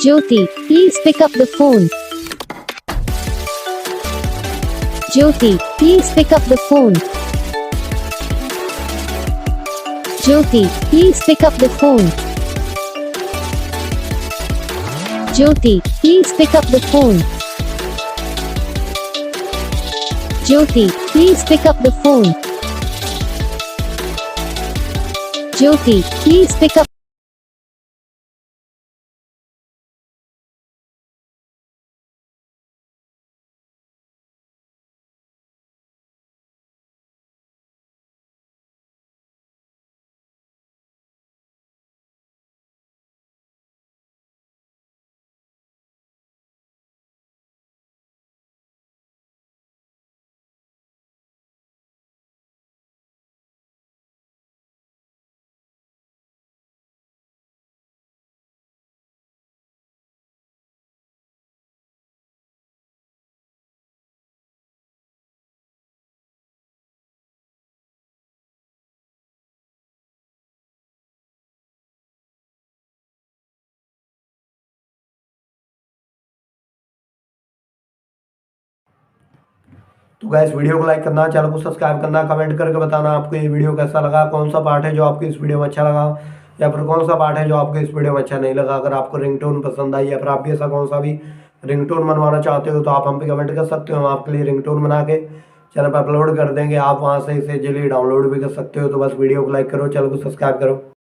Jyoti, please pick up the phone. Jyoti, please pick up the phone. Jyoti, please pick up the phone. Jyoti, please pick up the phone. Jyoti, please pick up the phone. Jyoti, please pick up. तो guys video को like करना, channel को subscribe करना, comment करके बताना आपको ये video कैसा लगा, कौन सा पार्ट है जो आपको इस वीडियो में अच्छा लगा या फिर कौन सा पार्ट है जो आपको इस वीडियो में अच्छा नहीं लगा। अगर आपको रिंगटोन पसंद आई या फिर आप भी ऐसा कौन सा भी रिंगटोन बनवाना चाहते हो तो आप हम पे कमेंट कर सकते हो। हम आपके लिए रिंगटोन बना के चैनल पर अपलोड कर देंगे, आप वहाँ से इसे जल्दी डाउनलोड भी कर सकते हो। तो बस वीडियो को लाइक करो, चैनल को सब्सक्राइब करो।